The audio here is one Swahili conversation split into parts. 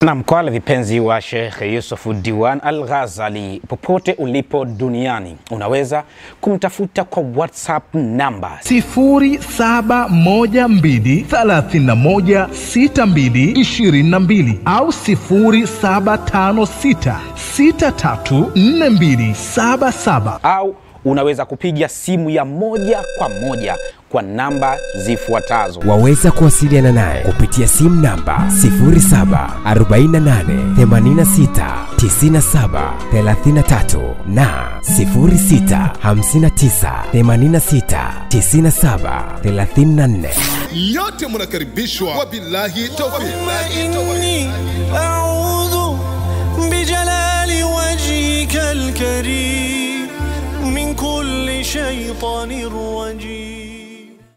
Na kwa wale vipenzi wa Sheikh Yusuf Diwan Al-Ghazali, popote ulipo duniani unaweza kumtafuta kwa WhatsApp namba 0712316222 au 0756634277 au unaweza kupiga simu ya moja kwa moja kwa namba zifuatazo. Waweza kuwasiliana naye kupitia simu namba 0748969733 na 0659869734. Yote mnakaribishwa, wabillahi tawfiq. A'udhu bijalali wajhika al-karim min kulli shaytanir rajim.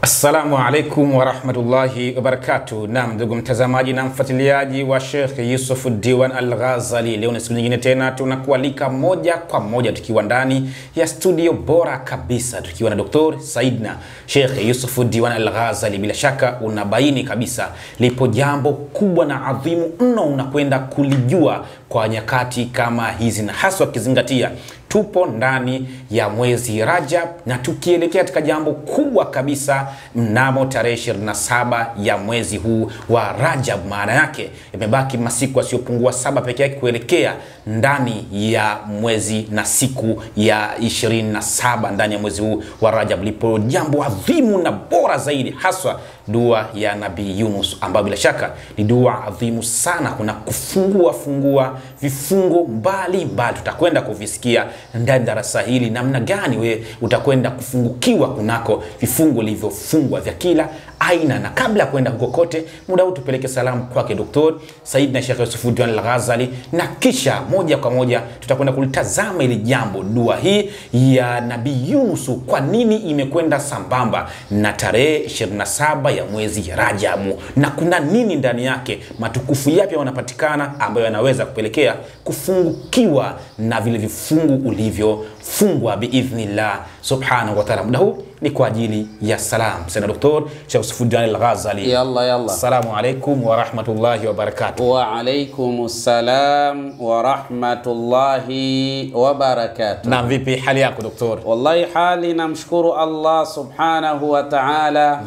Assalamu alaikum wa rahmatullahi wa barakatuh. Naam, ndugu mtazamaji na mfuatiliaji wa Sheikh Yusuf Diwan Al-Ghazali, leo ni siku nyingine tena tunakualika moja kwa moja tukiwa ndani ya studio bora kabisa, tukiwa na Dr. Saidna Sheikh Yusuf Diwan Al-Ghazali. Bila shaka unabaini kabisa lipo jambo kubwa na adhimu mno unakwenda kulijua kwa nyakati kama hizi, na haswa kizingatia tupo ndani ya mwezi Rajab na tukielekea katika jambo kubwa kabisa mnamo tarehe 27 ya mwezi huu wa Rajab. Maana yake imebaki masiku yasiyopungua 7 pekee yake kuelekea ndani ya mwezi na siku ya 27 ndani ya mwezi huu wa Rajab. Lipo jambo adhimu na bora zaidi, haswa dua ya Nabii Yunus, ambayo bila shaka ni dua adhimu sana, kuna kufungua vifungo mbalimbali. Tutakwenda kuvisikia ndani darasa hili namna gani wewe utakwenda kufungukiwa kunako vifungo vilivyofungwa vya kila aina. Na kabla ya kwenda kokote, muda huu tupeleke salamu kwake Dr. Saidna Sheikh Yusuf Diwan Al-Ghazali, na kisha moja kwa moja tutakwenda kulitazama ile jambo, dua hii ya Nabii Yunus, kwa nini imekwenda sambamba na tarehe 27 ya mwezi Rajab, na kuna nini ndani yake, matukufu yapi yanapatikana ambayo yanaweza kupelekea kufungukiwa na vile vifungu ulivyofungwa biidhnillah subhanahu wa ta'ala. Muda huu ni kwa ajili ya salam. Sana Dr. Sheikh Yusuf Diwan Al-Ghazali. Yalla. Assalamu alaikum wa rahmatullahi wa barakatuh. Wa alaikumus salam wa rahmatullahi wa barakatuh. Na vipi hali yako Dr.? Wallahi hali namshukuru Allah subhanahu wa ta'ala,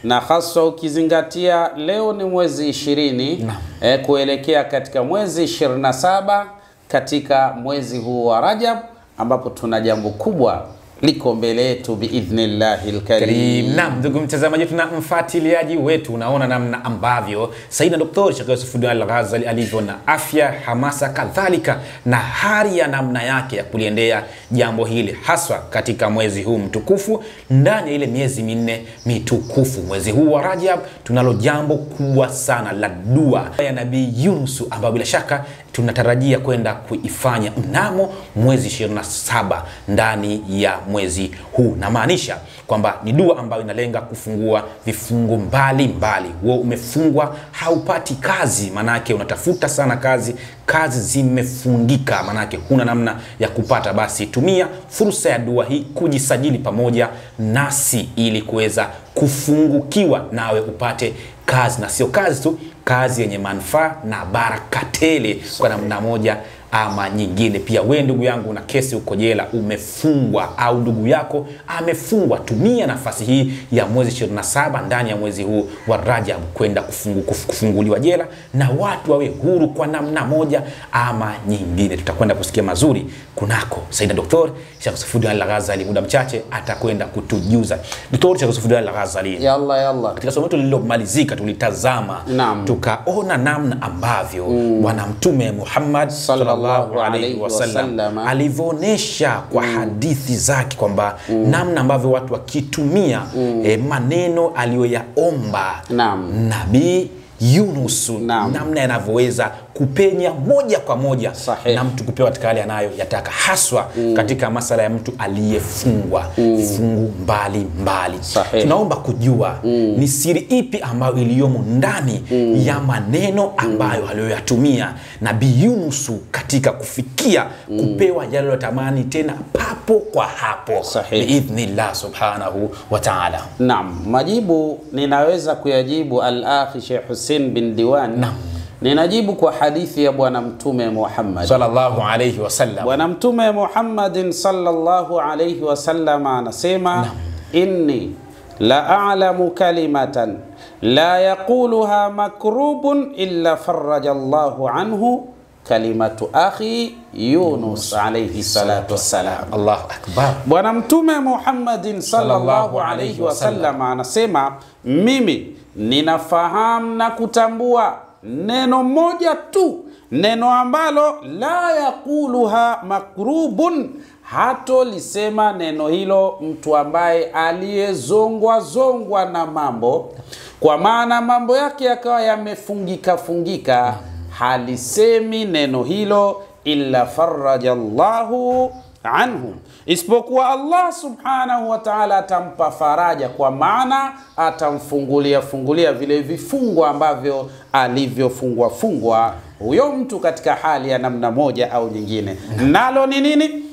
na hasa ukizingatia leo ni mwezi 20 kuelekea katika mwezi 27 katika mwezi huu wa Rajab, ambapo tuna jambo kubwa liko mbele yetu biidhnillahil karim. Naam, ndugu mtazamaji na mfuatiliaji wetu, unaona namna ambavyo Saidna Dr. Sheikh Yusuf Diwan Al-Ghazali alivyo na afya, hamasa, kadhalika na hari ya namna yake ya kuliendea jambo hili, haswa katika mwezi huu mtukufu, ndani ya ile miezi minne mitukufu. Mwezi huu wa Rajab tunalo jambo kubwa sana la dua ya Nabii Yunus, ambayo bila shaka tunatarajia kwenda kuifanya mnamo mwezi 27 ndani ya mwezi huu. Na maanisha kwamba ni dua ambayo inalenga kufungua vifungo mbalimbali. Wewe umefungwa, haupati kazi, manake unatafuta sana kazi zimefungika, manake huna namna ya kupata, basi tumia fursa ya dua hii kujisajili pamoja nasi ili kuweza kufungukiwa nawe upate kazi, na sio kazi tu, kazi yenye manufaa na baraka tele kwa namna moja ama nyingine. Pia wewe ndugu yangu na kesi uko jela, umefungwa au ndugu yako amefungwa, tumia nafasi hii ya mwezi 27 ndani ya mwezi huu wa Rajab kwenda kufunguliwa jela na watu wawe huru kwa namna moja ama nyingine. Tutakwenda kusikia mazuri kunako Saidna Dr. Sheikh Yusuf Diwan Al-Ghazali, muda mchache atakwenda kutujuza. Dr. Sheikh Yusuf Diwan Al-Ghazali, Yalla. katika somo letu lililomalizika tulitazama, tukaona namna ambavyo bwana Mtume Muhammad sallallahu alaihi wasallam alivyoonyesha kwa hadithi zake kwamba namna ambavyo watu wakitumia maneno aliyoyaomba Nabii Yunus, namna yanavyoweza kupenya moja kwa moja na mtu kupewa katika yale anayo yataka, haswa katika masala ya mtu aliyefungwa fungu mbalimbali. Tunaomba kujua ni siri ipi ambayo iliyomo ndani ya maneno ambayo aliyoyatumia Nabii Yunus katika kufikia kupewa yale aliyotamani, tena papo kwa hapo biidhnillah subhanahu wa ta'ala. Naam, majibu ninaweza kuyajibu al-akhi Sheikh Hussein bin Diwan Ninajibu kwa hadithi ya Bwana Mtume Muhammad sallallahu alayhi wasallam. Bwana Mtume Muhammadin sallallahu alayhi wasallam anasema, inni la a'lamu kalimatan la yaquluha makrubun illa farraja Allahu anhu kalimatu akhi Yunus alayhi salatu wassalam. Allahu akbar. Bwana Mtume Muhammadin sallallahu alayhi wasallam anasema, mimi ninafahamu na kutambua neno moja tu, neno ambalo la yaquluha makrubun, hato lisema neno hilo mtu ambaye aliyezongwa na mambo, kwa maana mambo yake yakawa yamefungika, halisemi neno hilo illa faraja Allahu anhu, isipokuwa Allah subhanahu wa ta'ala atampa faraja, kwa maana atamfungulia vile vifungo ambavyo alivyofungwa huyo mtu katika hali ya namna moja au nyingine. Nalo ni nini?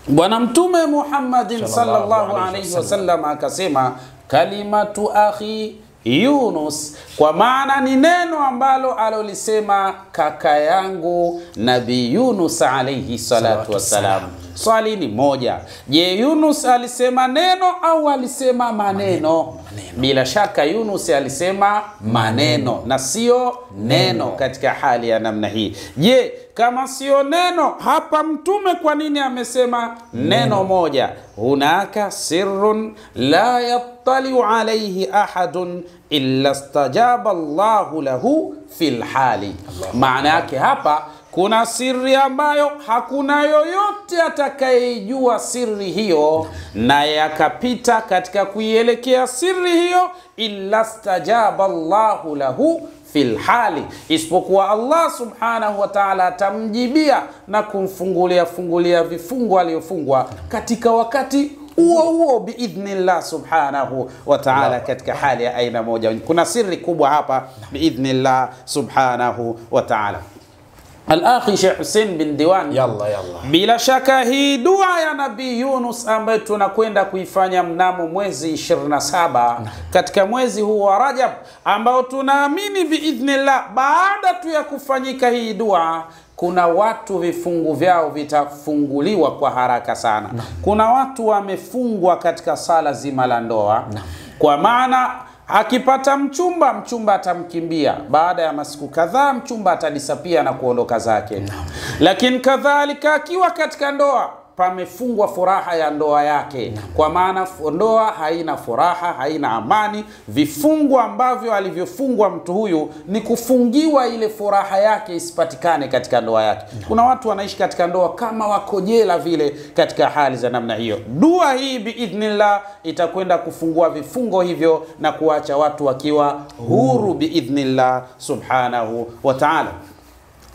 Bwana Mtume Muhammadin sallallahu alayhi wasallam akasema, kalimatu akhi Yunus, kwa maana ni neno ambalo alolisema kaka yangu Nabii Yunus alayhi salatu wassalam. Swali ni moja, je, Yunus alisema neno au alisema maneno? Bila shaka Yunus alisema maneno na sio neno katika hali ya namna hii. Je, kama sio neno, hapa Mtume kwa nini amesema neno moja? Hunaka sirrun la yattaliu alayhi ahadun illa stajaba Allahu lahu fil hali. Maana yake hapa kuna siri ambayo hakuna yoyote atakayejua siri hiyo na yakapita katika kuielekea siri hiyo, illa stajaba Allahu lahu fil hali, isipokuwa Allah subhanahu wa ta'ala atamjibia na kumfungulia vifungo aliyofungwa katika wakati huo biidhnillah subhanahu wa ta'ala, katika hali ya aina moja. Kuna siri kubwa hapa biidhnillah subhanahu wa ta'ala. Al-akhi Sheikh Hussein bin Diwan, yalla bila shaka hii dua ya Nabii Yunus ambayo tunakwenda kuifanya mnamo mwezi 27 katika mwezi huu wa Rajab, ambao tunaamini biidhnillah baada tu ya kufanyika hii dua, kuna watu vifungu vyao vitafunguliwa kwa haraka sana. Kuna watu wamefungwa katika sala zima la ndoa, kwa maana akipata mchumba atamkimbia, baada ya masiku kadhaa mchumba atadisapia na kuondoka zake. Lakini kadhalika akiwa katika ndoa, pamefungwa furaha ya ndoa yake, kwa maana ndoa haina furaha, haina amani. Vifungu ambavyo alivyofungwa mtu huyu ni kufungiwa ile furaha yake isipatikane katika ndoa yake. Kuna watu wanaishi katika ndoa kama wako jela vile katika hali za namna hiyo. Dua hii biidhnillah itakwenda kufungua vifungo hivyo na kuacha watu wakiwa huru biidhnillah subhanahu wa ta'ala.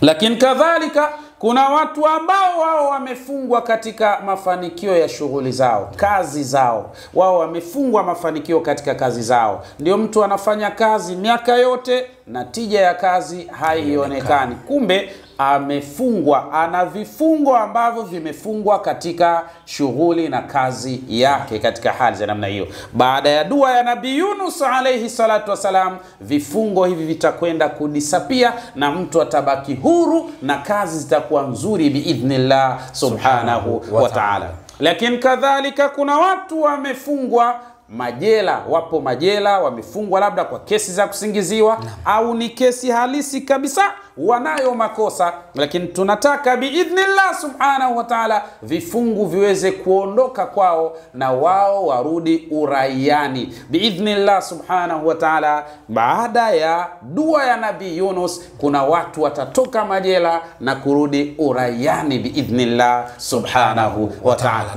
Lakini kadhalika kuna watu ambao wao wamefungwa katika mafanikio ya shughuli zao, kazi zao. Wao wamefungwa mafanikio katika kazi zao. Ndio mtu anafanya kazi miaka yote na tija ya kazi haionekani. Kumbe amefungwa, ana vifungo ambavyo vimefungwa katika shughuli na kazi yake katika hali za namna hiyo. Baada ya dua ya Nabii Yunus alayhi salatu wasalam, vifungo hivi vitakwenda kudisapia na mtu atabaki huru na kazi zitakuwa nzuri biidhnillah subhanahu wa ta'ala. Lakini kadhalika kuna watu wamefungwa majela, wapo majela wamefungwa labda kwa kesi za kusingiziwa au ni kesi halisi kabisa, wanayo makosa. Lakini tunataka biidhnillah subhanahu wa ta'ala vifungu viweze kuondoka kwao na wao warudi uraiani biidhnillah subhanahu wa ta'ala. Baada ya dua ya Nabii Yunus, kuna watu watatoka majela na kurudi uraiani biidhnillah subhanahu wa ta'ala.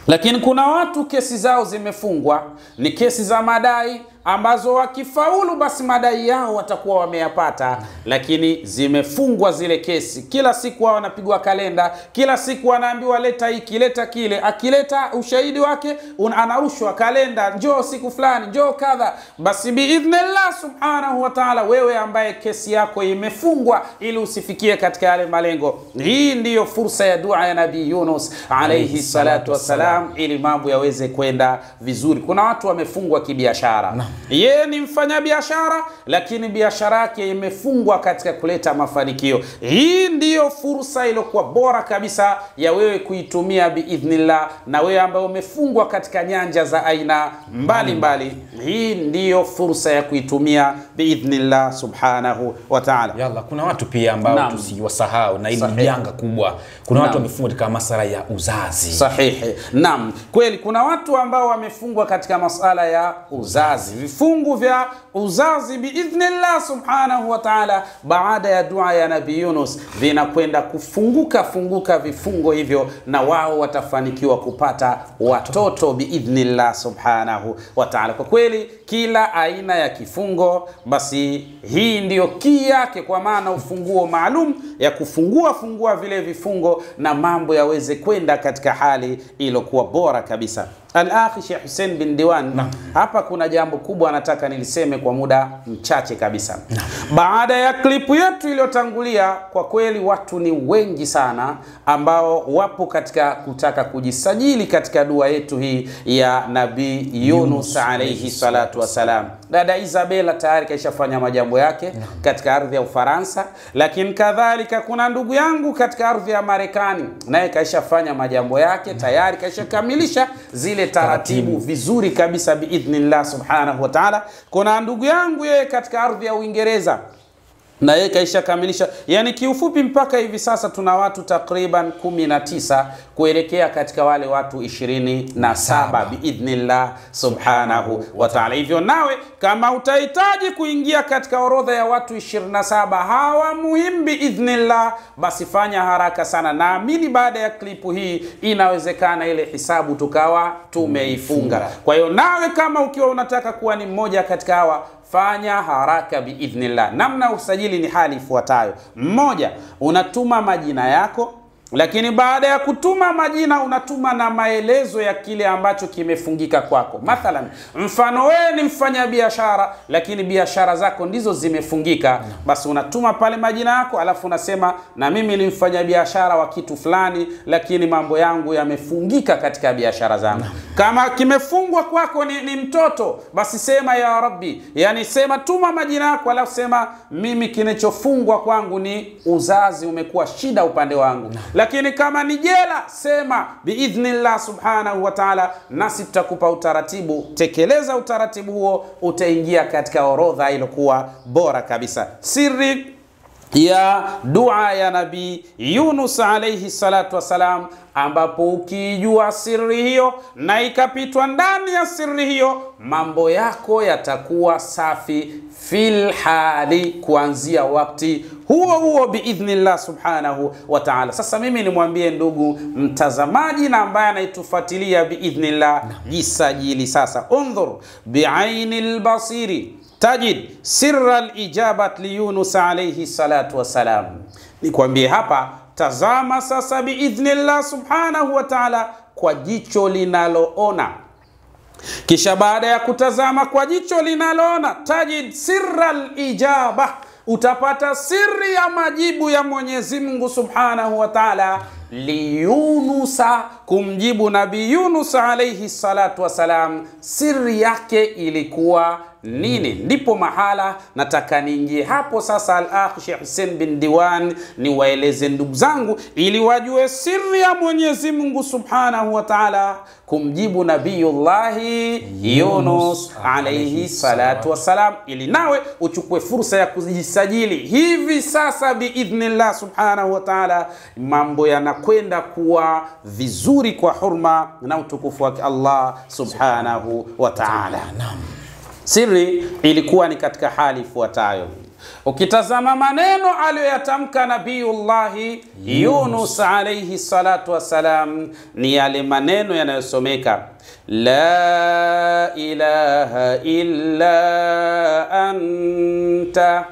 Lakini kuna watu kesi zao zimefungwa, ni kesi za madai ambazo wakifaulu basi madai yao watakuwa wameyapata, lakini zimefungwa zile kesi. Kila siku wao wanapigwa kalenda, kila siku wanaambiwa leta hiki, leta kile. Akileta ushahidi wake anarushwa kalenda, njoo siku fulani, njoo kadha. Basi biidhnillah subhanahu wa ta'ala, wewe ambaye kesi yako imefungwa ili usifikie katika yale malengo, hii ndiyo fursa ya dua ya Nabii Yunus alayhi salatu wassalam, ili mambo yaweze kwenda vizuri. Kuna watu wamefungwa kibiashara, Yeye ni mfanyabiashara, lakini biashara yake imefungwa katika kuleta mafanikio. Hii ndiyo fursa iliyokuwa bora kabisa ya wewe kuitumia biidhnillah, na wewe ambaye umefungwa katika nyanja za aina mbalimbali. Hii ndiyo fursa ya kuitumia biidhnillah subhanahu wa ta'ala. Yalla, kuna watu pia ambao tusiwasahau, na hili ni janga kubwa. Kuna watu wamefungwa katika masala ya uzazi. Sahihi. Naam, kweli kuna watu ambao wamefungwa katika masala ya uzazi. Vifungu vya uzazi biidhnillah subhanahu wa ta'ala, baada ya dua ya Nabii Yunus, vinakwenda kufunguka vifungo hivyo, na wao watafanikiwa kupata watoto biidhnillah subhanahu wa ta'ala. Kwa kweli kila aina ya kifungo, basi hii ndiyo key yake, kwa maana ufunguo maalum ya kufungua vile vifungo na mambo yaweze kwenda katika hali iliyokuwa bora kabisa. Al-Akhi Sheikh Hussein bin Diwan, hapa kuna jambo kubwa nataka niliseme kwa muda mchache kabisa. Baada ya klipu yetu iliyotangulia, kwa kweli watu ni wengi sana ambao wapo katika kutaka kujisajili katika dua yetu hii ya Nabii Yunus alayhi salatu wasalam. Dada Isabella tayari kaishafanya majambo yake katika ardhi ya Ufaransa, lakini kadhalika kuna ndugu yangu katika ardhi ya Marekani, naye kaishafanya majambo yake tayari, kaishakamilisha zile taratibu vizuri kabisa biidhnillah subhanahu wa ta'ala. Kuna ndugu yangu yeye katika ardhi ya Uingereza, na yeye kaisha kamilisha. Yani kiufupi mpaka hivi sasa tuna watu takriban 19 kuelekea katika wale watu 27 biidhnillah subhanahu wa ta'ala. Hivyo nawe kama utahitaji kuingia katika orodha ya watu 27 hawa muhimu biidhnillah, basi fanya haraka sana. Naamini baada ya klipu hii inawezekana ile hisabu tukawa tumeifunga. Kwa hiyo nawe kama ukiwa unataka kuwa ni mmoja katika hawa, fanya haraka biidhnillah. Namna usajili ni hali ifuatayo. Mmoja, unatuma majina yako, lakini baada ya kutuma majina unatuma na maelezo ya kile ambacho kimefungika kwako. Mathalan, mfano wewe ni mfanya biashara, lakini biashara zako ndizo zimefungika, basi unatuma pale majina yako, alafu unasema na mimi ni mfanya biashara wa kitu fulani, lakini mambo yangu yamefungika katika biashara zangu. Kama kimefungwa kwako ni mtoto, basi sema ya Rabbi, yani sema, tuma majina yako, alafu sema mimi kinachofungwa kwangu ni uzazi, umekuwa shida upande wangu. Lakini kama ni jela, sema biidhnillah subhanahu wa ta'ala, nasi tutakupa utaratibu. Tekeleza utaratibu huo, utaingia katika orodha iliyokuwa bora kabisa. Siri ya dua ya Nabii Yunus alayhi salatu wasalam, ambapo ukijua siri hiyo na ikapitwa ndani ya siri hiyo, mambo yako yatakuwa safi fil hali, kuanzia wakati huo biidhnillah subhanahu wa ta'ala. Sasa mimi nimwambie ndugu mtazamaji na ambaye anaitufuatilia biidhnillah, jisajili sasa. Undhur bi'ainil basiri tajid sirra al-ijabat li Yunus alayhi salatu wasalam. Nikwambie hapa, tazama sasa biidhnillah subhanahu wa ta'ala kwa jicho linaloona. Kisha baada ya kutazama kwa jicho linaloona, tajid sirra al-ijaba, utapata siri ya majibu ya Mwenyezi Mungu subhanahu wa ta'ala li Yunusa, kumjibu Nabii Yunus alayhi salatu wasalam. Siri yake ilikuwa nini? Ndipo mahala nataka niingie hapo sasa. Al-Akhi Sheikh Hussein bin Diwan, ni waeleze ndugu zangu ili wajue siri ya Mwenyezi Mungu subhanahu wa ta'ala kumjibu Nabiyullahi Yunus alayhi salatu wasalam, ili nawe uchukue fursa ya kujisajili hivi sasa biidhnillah subhanahu wa ta'ala. Mambo yanakwenda kuwa vizuri kwa hurma na utukufu wa Allah subhanahu wa ta'ala. Siri ilikuwa ni katika hali ifuatayo. Ukitazama maneno aliyoyatamka Nabiyullahi Yunus alayhi salatu wasalam, ni yale maneno yanayosomeka la ilaha illa anta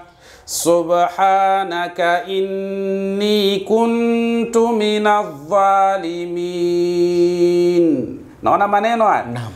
subhanaka inni kuntu minadh-dhalimin. Naona maneno haya? Naam.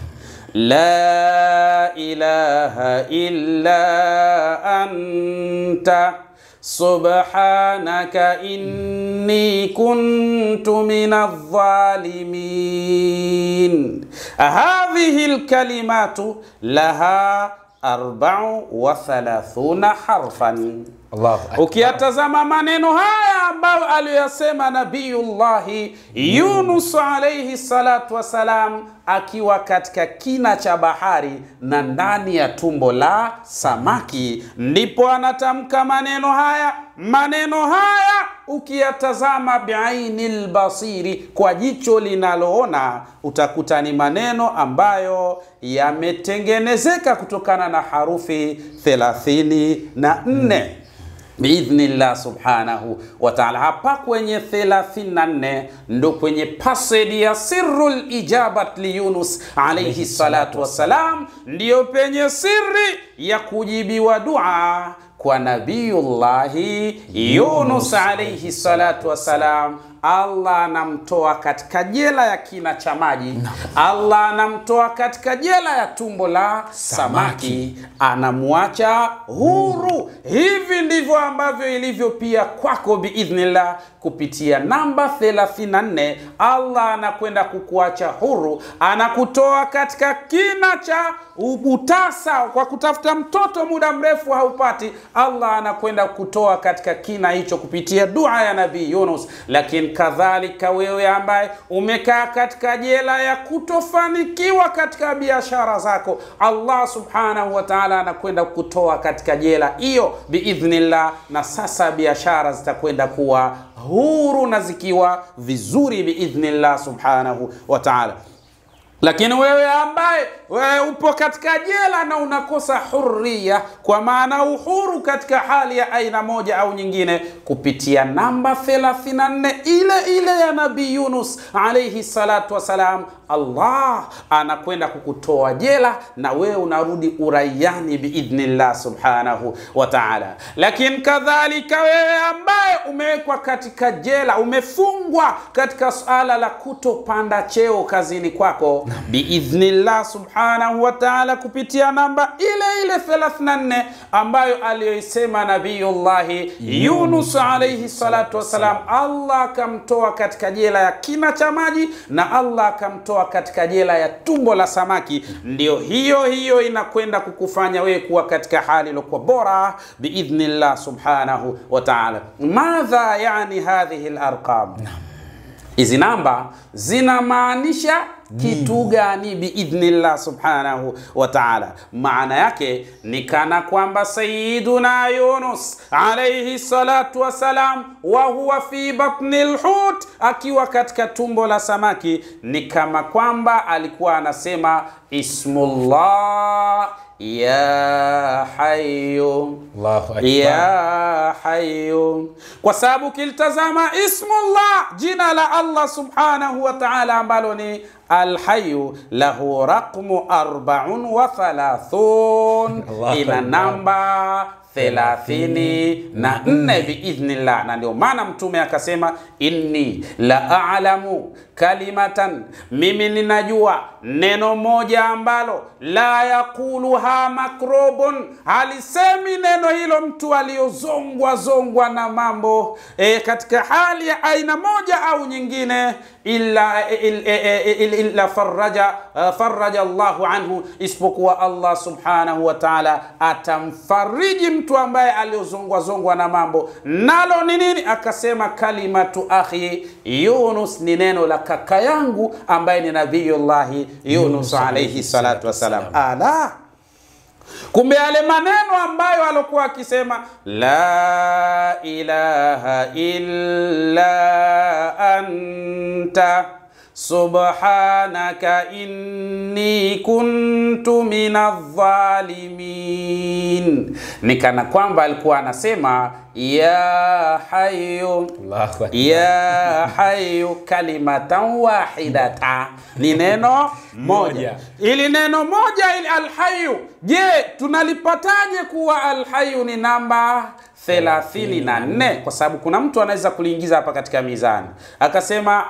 La ilaha illa anta subhanaka inni kuntu minadh-dhalimin. Hadhihi al-kalimatu laha 34 harfan. Allahu akbar. Ukiyatazama maneno haya ambayo aliyosema Nabiyullahi Yunus alayhi salatu wasalam akiwa katika kina cha bahari na ndani ya tumbo la samaki, ndipo anatamka maneno haya. Maneno haya ukiyatazama biainil basiri, kwa jicho linaloona, utakuta ni maneno ambayo yametengenezeka kutokana na harufi 34 biidhnillah subhanahu wa ta'ala. Hapa kwenye 34 ndo kwenye passage ya sirrul ijabat li Yunus alayhi salatu wassalam, ndiyo penye siri ya kujibiwa dua kwa Nabiyullahi Yunus alayhi salatu wassalam. Allah anamtoa katika jela ya kina cha maji, Allah anamtoa katika jela ya tumbo la samaki, anamuacha huru. Hivi ndivyo ambavyo ilivyo pia kwako biidhnillah. Kupitia namba 34 Allah anakwenda kukuacha huru, anakutoa katika kina cha utasa kwa kutafuta mtoto muda mrefu haupati. Allah anakwenda kutoa katika kina hicho kupitia dua ya Nabii Yunus. Lakini kadhalika wewe ambaye umekaa katika jela ya kutofanikiwa katika biashara zako, Allah subhanahu wa ta'ala anakwenda kutoa katika jela hiyo biidhnillah, na sasa biashara zitakwenda kuwa huru na zikiwa vizuri biidhnillah subhanahu wa ta'ala. Lakini wewe ambaye upo katika jela na unakosa hurriya, kwa maana uhuru katika hali ya aina moja au nyingine, kupitia namba 34 ile ile ya Nabii Yunus alayhi salatu wasalam, Allah anakwenda kukutoa jela na wewe unarudi uraiani biidhnillah subhanahu wa ta'ala. Lakini kadhalika wewe ambaye umewekwa katika jela, umefungwa katika suala la kutopanda cheo kazini kwako, biidhnillah subhanahu wa ta'ala, kupitia namba ile ile 34 ambayo aliyoisema Nabiyullahi Yunus alayhi salatu wasalam, Allah akamtoa katika jela ya kina cha maji na Allah akamtoa katika jela ya tumbo la samaki. Ndio hiyo hiyo inakwenda kukufanya wewe kuwa katika hali iliyokuwa bora biidhnillah subhanahu wa ta'ala. Madha yani hadhihi al-arqam? Hizi namba zinamaanisha kitu gani biidhnillah subhanahu wa ta'ala? Maana yake ni kana kwamba Sayyiduna Yunus alayhi salatu wasalam wa huwa fi batnil hut, akiwa katika tumbo la samaki, ni kama kwamba alikuwa anasema ismullah ya hayyu, Allahu akbar, ya hayyu. Kwa sababu kiltazama ismullah, jina la Allah subhanahu wa ta'ala ambalo ni Al-Hayyu, lahu raqmu 34, ina namba 34 biidhnillah. Na ndio maana mtume akasema inni la a'lamu kalimatan, mimi ninajua neno moja ambalo la yaquluha makrobun, halisemi neno hilo mtu aliyozongwa na mambo katika hali ya aina moja au nyingine, illa faraja Allahu anhu, isipokuwa Allah subhanahu wa ta'ala atamfariji mtu ambaye aliyozongwa na mambo. Nalo ni nini? Akasema kalimatu akhi Yunus, ni neno la kaka yangu ambaye ni Nabiyullahi Yunus alayhi salatu wasalam. Ala, kumbe yale maneno ambayo alikuwa akisema la ilaha illa anta subhanaka inni kuntu minadh-dhalimin, ni kana kwamba alikuwa anasema ya hayyu, ya hayyu, kalimatan wahidata, ni neno moja. Ili neno moja ili al-hayyu, je, tunalipataje kuwa al-hayyu ni namba 34? Kwa sababu kuna mtu anaweza kuliingiza hapa katika mizani akasema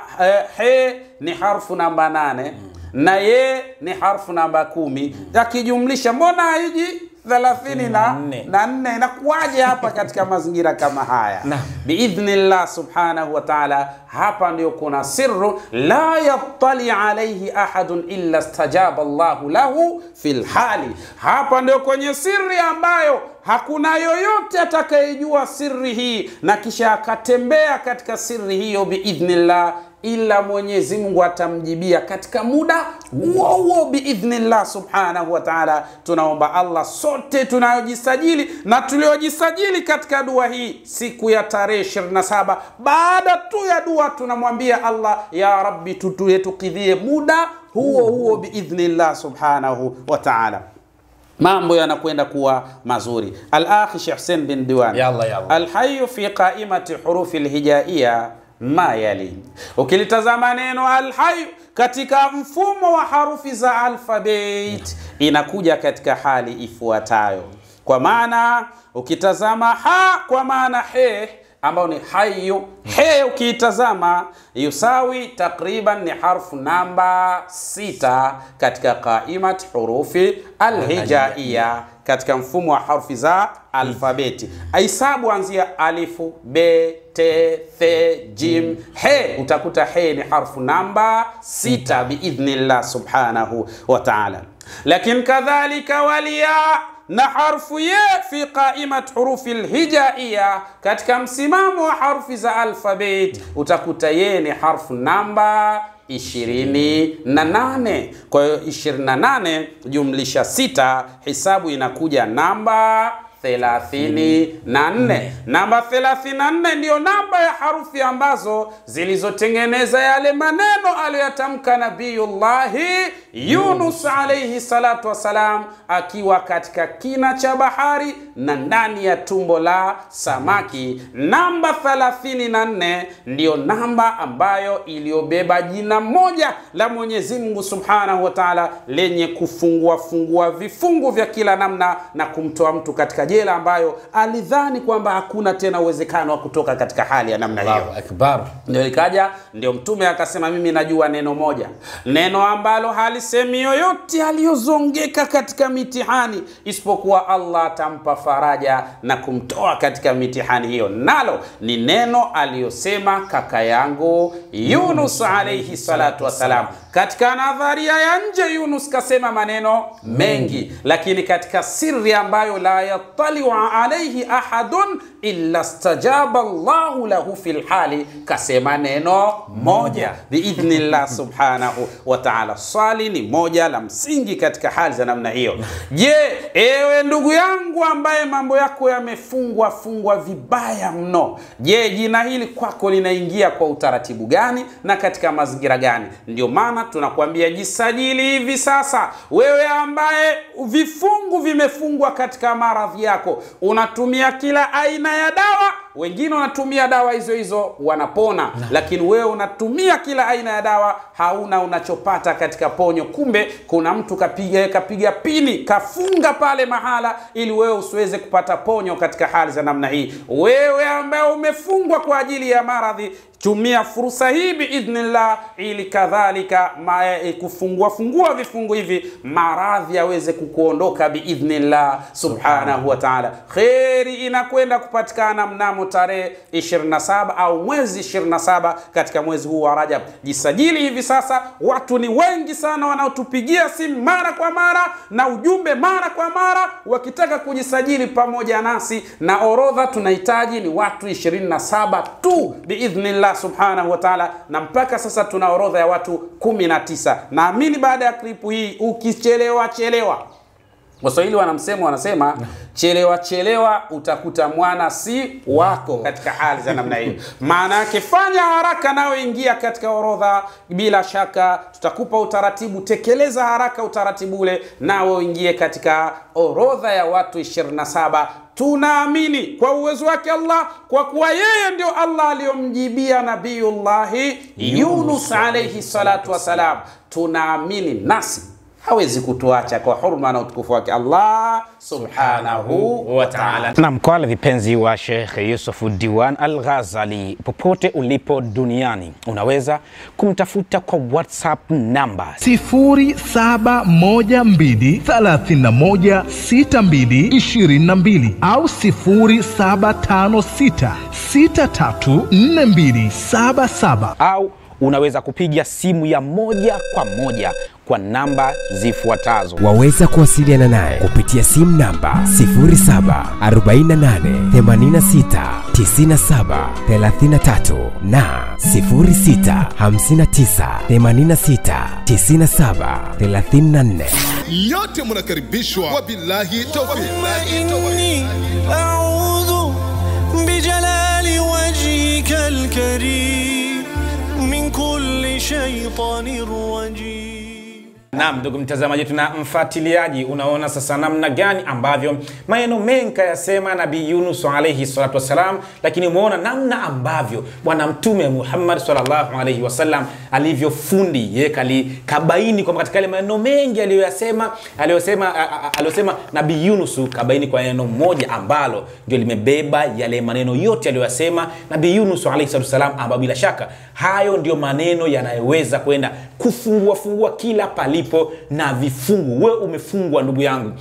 he ni harfu namba 8 na ye ni harfu namba 10, akijumlisha mbona haiji 34 inakuwaje hapa katika mazingira kama haya? Biidhnillah subhanahu wa ta'ala, hapa ndio kuna sirru la yattali alayhi ahadun illa istajaba Allahu lahu fil hali. Hapa ndio kwenye siri ambayo hakuna yoyote atakayejua siri hii na kisha akatembea katika siri hiyo biidhnillah, ila Mwenyezi Mungu atamjibia katika muda huo biidhnillah subhanahu wa ta'ala. Tunaomba Allah sote tunayojisajili na tuliojisajili katika dua hii siku ya tarehe 27, baada tu ya dua tunamwambia Allah, ya Rabbi tukidhie muda huo biidhnillah subhanahu wa ta'ala. Mambo yanakwenda kuwa mazuri. Al-Akhi Sheikh Hussein bin Diwan, al-hayy fi qa'imati hurufi al-hijaiya ma yali. Ukilitazama neno al-hayy katika mfumo wa harufi za alfabet inakuja katika hali ifuatayo. Kwa maana ukitazama ha kwa maana he ambao ni hayyu, he ukiitazama yusawi takriban ni harfu namba 6 katika qaimat hurufi alhijaiya, katika mfumo wa harfi za alfabeti. Aisabu anzia alifu, be, te, the, jim, he, utakuta he ni harfu namba 6 biidhnillah subhanahu wa ta'ala. Lakini kadhalika walia na harfu ye fi qaimat hurufi alhijaiya, katika msimamo wa harfi za alfabet utakuta ye ni harfu namba 28. Kwa hiyo 28 jumlisha 6, hisabu inakuja namba 34. Namba 34 ndio namba ya harufi ambazo zilizotengeneza yale maneno aliyotamka Nabiyullahi Yunus alayhi salatu wasalam akiwa katika kina cha bahari na ndani ya tumbo la samaki. Namba 34 ndio namba ambayo iliyobeba jina moja la Mwenyezi Mungu Subhanahu wa Ta'ala, lenye kufungua vifungu vya kila namna na kumtoa mtu katika jela ambayo alidhani kwamba hakuna tena uwezekano wa kutoka katika hali ya namna hiyo. Allahu akbar. Ndio ikaja, ndio mtume akasema, mimi najua neno moja, neno ambalo halisemi yoyote aliyozongeka katika mitihani isipokuwa Allah atampa faraja na kumtoa katika mitihani hiyo, nalo ni neno aliyosema kaka yangu Yunus alayhi salatu wasalam. Katika nadharia ya nje Yunus kasema maneno mengi, lakini katika siri ambayo la yattali alayhi ahadun illa istajaba Allahu lahu fil hali kasema neno moja biidhnillah subhanahu wa ta'ala. Swali ni moja la msingi katika hali za namna hiyo. Je, ewe ndugu yangu ambaye mambo yako yamefungwa vibaya mno, je, jina hili kwako linaingia kwa utaratibu gani na katika mazingira gani? Ndio maana tunakuambia jisajili hivi sasa. Wewe ambaye vifungu vimefungwa katika maradhi yako, unatumia kila aina ya dawa, wengine wanatumia dawa hizo wanapona, lakini wewe unatumia kila aina ya dawa, hauna unachopata katika ponyo. Kumbe kuna mtu kapiga pini, kafunga pale mahala ili wewe usiweze kupata ponyo katika hali za namna hii. Wewe ambaye umefungwa kwa ajili ya maradhi, tumia fursa hii biidhnillah ili kadhalika kufungua vifungu hivi, maradhi yaweze kukuondoka biidhnillah subhanahu wa ta'ala. Khairi inakwenda kupatikana mnamo tarehe 27 au mwezi 27 katika mwezi huu wa Rajab. Jisajili hivi sasa. Watu ni wengi sana wanaotupigia simu mara kwa mara na ujumbe mara kwa mara wakitaka kujisajili pamoja nasi, na orodha tunahitaji ni watu 27 tu biidhnillah subhanahu wa ta'ala, na mpaka sasa tuna orodha ya watu 19. Naamini baada ya klipu hii ukichelewa, Waswahili wanasema chelewa utakuta mwana si wako katika hali za namna hiyo. Maana yake fanya haraka nao ingia katika orodha, bila shaka tutakupa utaratibu, tekeleza haraka utaratibu ule nao ingie katika orodha ya watu 27. Tunaamini kwa uwezo wake Allah, kwa kuwa yeye ndio Allah aliyomjibia Nabiyullahi Yunus alayhi salatu wasalam. Tunaamini nasi hawezi kutuacha kwa hurma na utukufu wake Allah subhanahu wa ta'ala. Na mkwala vipenzi wa Sheikh Yusuf Diwan Al-Ghazali, popote ulipo duniani unaweza kumtafuta kwa WhatsApp namba 0712316222 au 0756634277 au unaweza kupiga simu ya moja kwa moja kwa namba zifuatazo. Waweza kuwasiliana naye kupitia simu namba 0748969733 na 0659869734. Nyote mnakaribishwa, wabillahi tawfiq. إني أعوذ بجلال وجهك الكريم من كل شيطان رجيم. Naam, ndugu mtazamaji tuna mfuatiliaji, unaona sasa namna gani ambavyo maneno mengi yasema Nabii Yunus alayhi salatu wasalam, lakini umeona namna ambavyo bwana mtume Muhammad sallallahu alayhi wasallam alivyofundi yeye kabaini kwamba katika yale maneno mengi aliyosema Nabii Yunus kabaini kwa neno moja ambalo ndio limebeba yale maneno yote aliyosema Nabii Yunus alayhi salatu wasalam, ambapo bila shaka hayo ndio maneno yanayoweza kwenda kufungua kila palipo na vifungu. Wewe umefungwa ndugu yangu,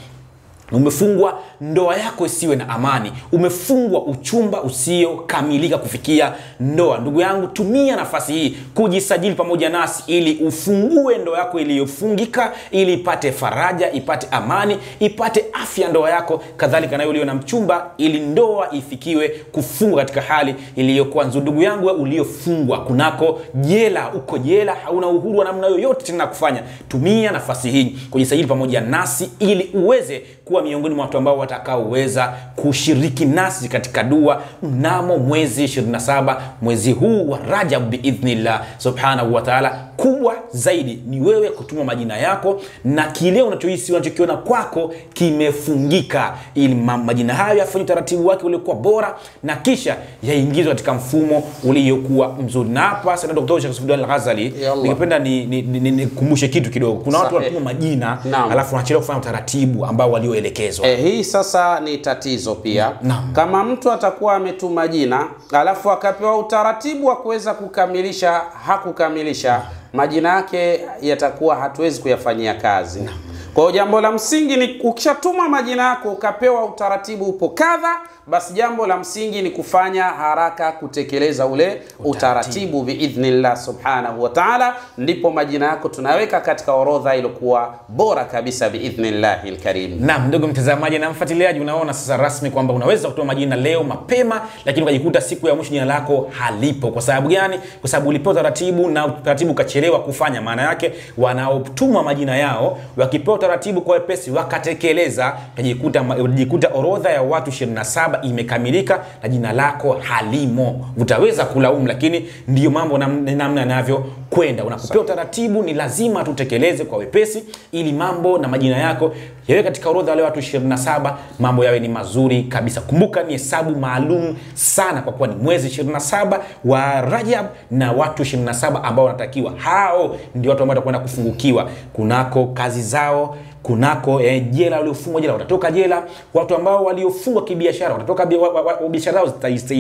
umefungwa ndoa yako isiwe na amani, umefungwa uchumba usio kamilika kufikia ndoa. Ndugu yangu, tumia nafasi hii kujisajili pamoja nasi ili ufungue ndoa yako iliyofungika, ili ipate faraja, ipate amani, ipate afya ndoa yako, kadhalika na yule na mchumba, ili ndoa ifikiwe kufungwa katika hali iliyokuwa nzuri. Ndugu yangu, wewe uliofungwa kunako jela, uko jela, hauna uhuru wa namna yoyote tena kufanya, tumia nafasi hii kujisajili pamoja nasi ili uweze kuwa miongoni mwa watu ambao watakaoweza kushiriki nasi katika dua mnamo mwezi 27, mwezi huu wa Rajab biidhnillah subhanahu wa ta'ala. Kubwa zaidi ni wewe kutuma majina yako na kile unachohisi unachokiona kwako kimefungika, ili majina hayo yafanye taratibu wake uliokuwa bora na kisha yaingizwe katika mfumo uliokuwa mzuri. Na hapa sana Dr. Sheikh Yusuf Diwan Al-Ghazali, ningependa nikumbushe kitu kidogo. Kuna watu wanatuma majina alafu wanachelewa kufanya utaratibu ambao walioelekezwa. Hii sasa ni tatizo pia. Kama mtu atakuwa ametuma jina alafu akapewa utaratibu wa kuweza kukamilisha, hakukamilisha, majina yake yatakuwa hatuwezi kuyafanyia kazi. Kwa jambo la msingi ni ukishatuma majina yako ukapewa utaratibu upo kadha, basi jambo la msingi ni kufanya haraka kutekeleza ule utaratibu biidhnillah subhanahu wa ta'ala, ndipo majina yako tunaweka katika orodha iliyokuwa bora kabisa biidhnillahil karim. Naam, ndugu mtazamaji na mfuatiliaji, unaona sasa rasmi kwamba unaweza kutoa majina leo mapema, lakini ukajikuta siku ya mwisho jina lako halipo. Kwa sababu gani? Kwa sababu ulipewa taratibu na utaratibu kachelewa kufanya. Maana yake wanaotuma majina yao wakipewa taratibu kwa wepesi wakatekeleza, utajikuta orodha ya watu 27 imekamilika na jina lako halimo. Utaweza kulaumu, lakini ndiyo mambo namna yanavyo kwenda. Unapopewa taratibu ni lazima tutekeleze kwa wepesi ili mambo na majina yako yawe katika orodha wale watu 27, mambo yawe ni mazuri kabisa. Kumbuka ni hesabu maalum sana kwa kuwa ni mwezi 27 wa Rajab na watu 27 ambao wanatakiwa. Hao ndio watu ambao watakwenda kufungukiwa kunako kazi zao, kunako jela, waliofungwa jela watatoka jela, watu ambao waliofungwa kibiashara watatoka biashara zao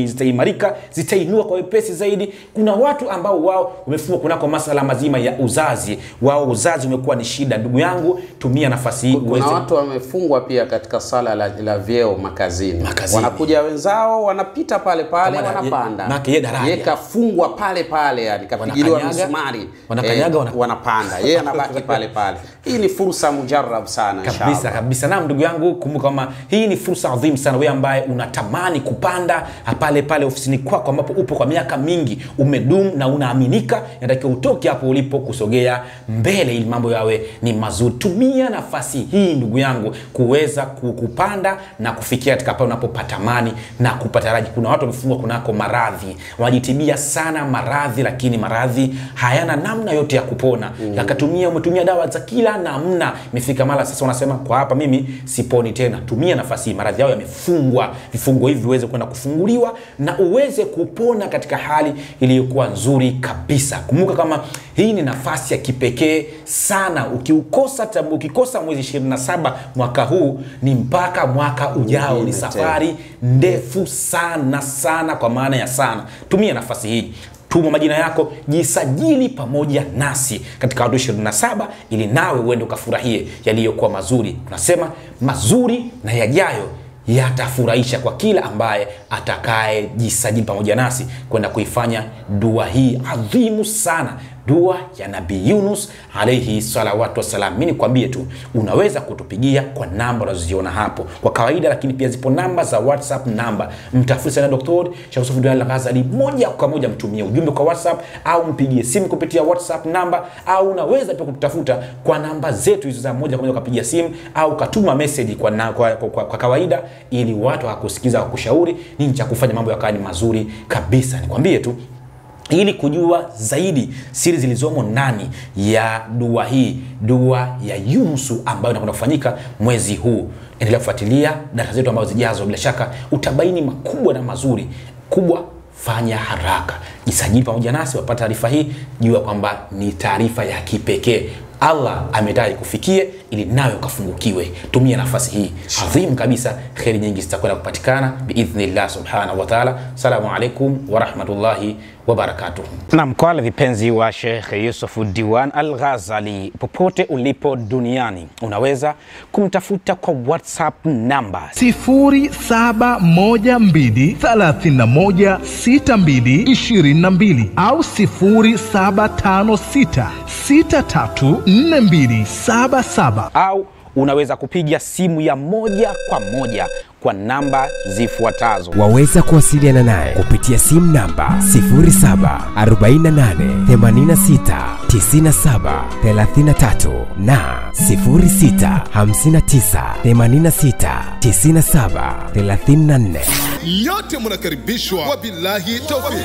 zitaimarika, zitainua kwa wepesi zaidi. Kuna watu ambao wao wamefungwa kunako masala mazima ya uzazi, wao uzazi umekuwa ni shida. Ndugu yangu, tumia nafasi hii. Kuna watu wamefungwa pia katika sala la vyeo makazini. Wanakuja wenzao wanapita pale pale wanapanda. Yeye kafungwa pale pale, yani kapigiliwa msumari, wanapanda. Yeye anabaki pale pale. Hii ni fursa mujarrab sana inshallah. Kabisa. Na ndugu yangu, kumbuka kama hii ni fursa adhimu sana. Wewe ambaye unatamani kupanda pale pale ofisini kwako ambapo upo kwa miaka mingi, umedumu na unaaminika, inatakiwa utoke hapo ulipo kusogea mbele ili mambo yawe ni mazuri. Tumia nafasi hii ndugu yangu kuweza kupanda na kufikia katika pale unapopata amani na kupata raji. Kuna watu wamefungwa kunako maradhi, wanajitibia sana maradhi, lakini maradhi hayana namna yote ya kupona. Umetumia dawa za kila namna, imefika imefika mara sasa unasema kwa hapa mimi siponi tena, tumia nafasi hii, maradhi yao yamefungwa, vifungo hivi viweze kwenda kufunguliwa na uweze kupona katika hali iliyokuwa nzuri kabisa. Kumbuka kama hii ni nafasi ya kipekee sana. Ukikosa mwezi 27 mwaka huu ni mpaka mwaka ujao, ni safari ndefu sana sana, kwa maana ya sana. Tumia nafasi hii, tuma majina yako, jisajili pamoja nasi katika watu 27 ili nawe uende ukafurahie yaliyokuwa mazuri. Tunasema mazuri na yajayo yatafurahisha kwa kila ambaye atakaye jisajili pamoja nasi kwenda kuifanya dua hii adhimu sana, dua ya Nabii Yunus alayhi salawatu wassalam. Mimi nikwambie tu, unaweza kutupigia kwa namba unazoziona hapo kwa kawaida, lakini pia zipo namba za WhatsApp namba. Mtafute sana Dr. Sheikh Yusuf Diwan Al-Ghazali moja kwa moja, mtumie ujumbe kwa WhatsApp au mpigie simu kupitia WhatsApp namba, au unaweza pia kututafuta kwa namba zetu hizo za moja kwa moja, ukapigia simu au katuma message kwa kawaida, ili watu wakusikiza wakushauri nini cha kufanya, mambo yakawa ni mazuri kabisa. Nikwambie tu, ili kujua zaidi siri zilizomo ndani ya dua hii, dua ya Yunus ambayo inakwenda kufanyika mwezi huu, endelea kufuatilia data zetu ambazo zijazo. Bila shaka utabaini makubwa na mazuri. Kubwa, fanya haraka, jisajili pamoja nasi, wapata taarifa hii, jua kwamba ni taarifa ya kipekee. Allah ametaka kufikie ili nawe ukafungukiwe. Tumia nafasi hii adhimu kabisa, khairi nyingi zitakwenda kupatikana biidhnillah subhanahu wa ta'ala. Assalamu alaykum wa rahmatullahi wa barakatuh. Naam, kwa wale vipenzi wa Sheikh Yusuf Diwan Al-Ghazali, popote ulipo duniani unaweza kumtafuta kwa WhatsApp namba 0712316222 au 0756634277 au unaweza kupiga simu ya moja kwa moja kwa namba zifuatazo. Waweza kuwasiliana naye kupitia simu namba 0748969733 na 0659869734. Nyote mnakaribishwa, wabillahi tawfiq.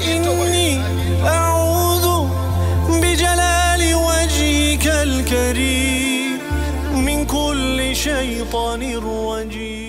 إني أعوذ بجلال وجهك الكريم من كل شيطان رجيم.